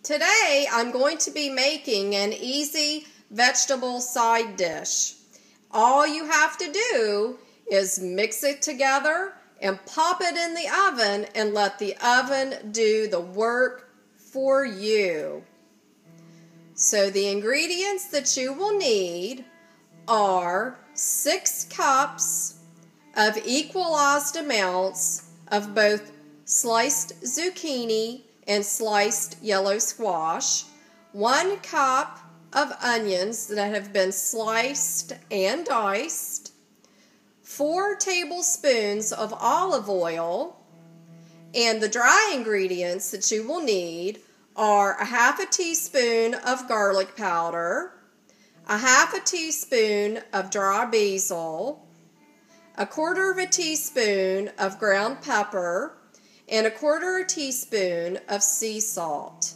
Today I'm going to be making an easy vegetable side dish. All you have to do is mix it together and pop it in the oven and let the oven do the work for you. So the ingredients that you will need are 6 cups of equalized amounts of both sliced zucchini and sliced yellow squash, 1 cup of onions that have been sliced and diced, 4 tablespoons of olive oil, and the dry ingredients that you will need are a half a teaspoon of garlic powder, a half a teaspoon of dry basil, a quarter of a teaspoon of ground pepper, and a quarter a teaspoon of sea salt.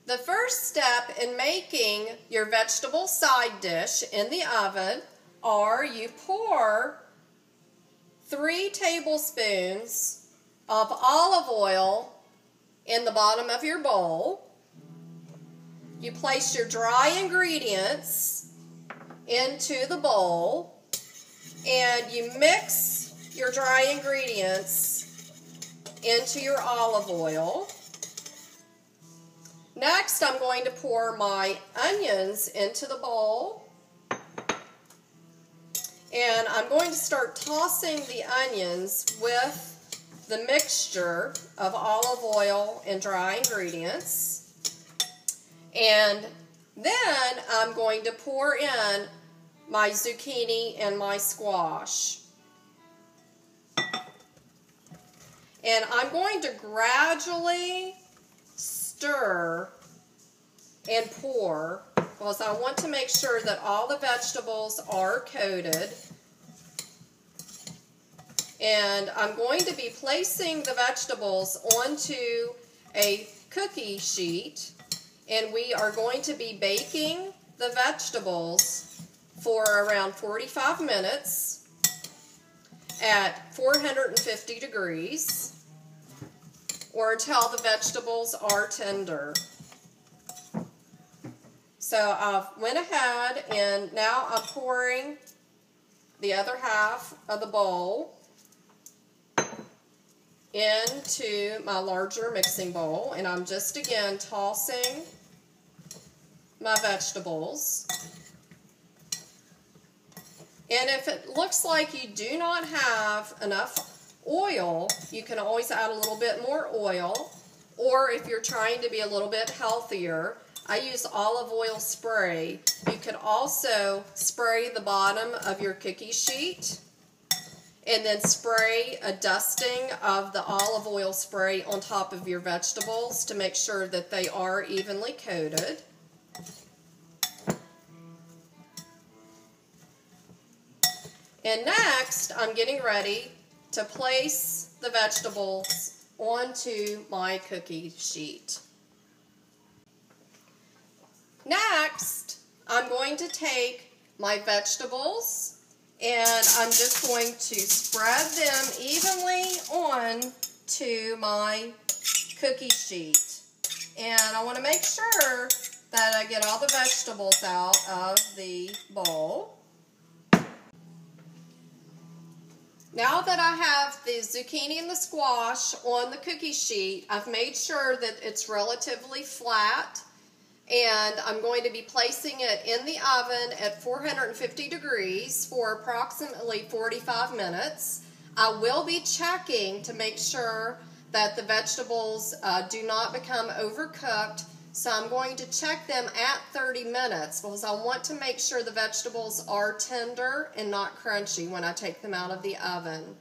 The first step in making your vegetable side dish in the oven are you pour 3 tablespoons of olive oil in the bottom of your bowl. You place your dry ingredients into the bowl and you mix your dry ingredients into your olive oil. Next, I'm going to pour my onions into the bowl. And I'm going to start tossing the onions with the mixture of olive oil and dry ingredients. And then I'm going to pour in my zucchini and my squash. And I'm going to gradually stir and pour because I want to make sure that all the vegetables are coated. And I'm going to be placing the vegetables onto a cookie sheet, and we are going to be baking the vegetables for around 45 minutes at 450 degrees or until the vegetables are tender. So I went ahead and now I'm pouring the other half of the bowl into my larger mixing bowl, and I'm just again tossing my vegetables. And if it looks like you do not have enough oil, you can always add a little bit more oil. Or if you're trying to be a little bit healthier, I use olive oil spray. You could also spray the bottom of your cookie sheet and then spray a dusting of the olive oil spray on top of your vegetables to make sure that they are evenly coated. And next, I'm getting ready to place the vegetables onto my cookie sheet. Next, I'm going to take my vegetables and I'm just going to spread them evenly onto my cookie sheet. And I want to make sure that I get all the vegetables out of the bowl. Now that I have the zucchini and the squash on the cookie sheet, I've made sure that it's relatively flat, and I'm going to be placing it in the oven at 450 degrees for approximately 45 minutes. I will be checking to make sure that the vegetables do not become overcooked. So I'm going to check them at 30 minutes because I want to make sure the vegetables are tender and not crunchy when I take them out of the oven.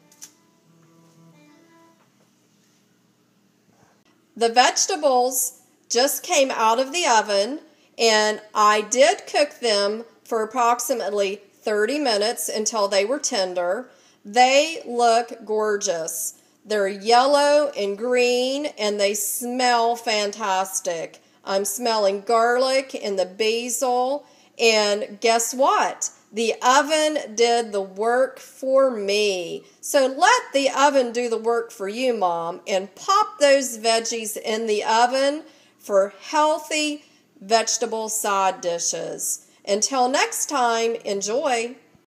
The vegetables just came out of the oven and I did cook them for approximately 30 minutes until they were tender. They look gorgeous. They're yellow and green and they smell fantastic. I'm smelling garlic and the basil, and guess what? The oven did the work for me. So let the oven do the work for you, Mom, and pop those veggies in the oven for healthy vegetable side dishes. Until next time, enjoy.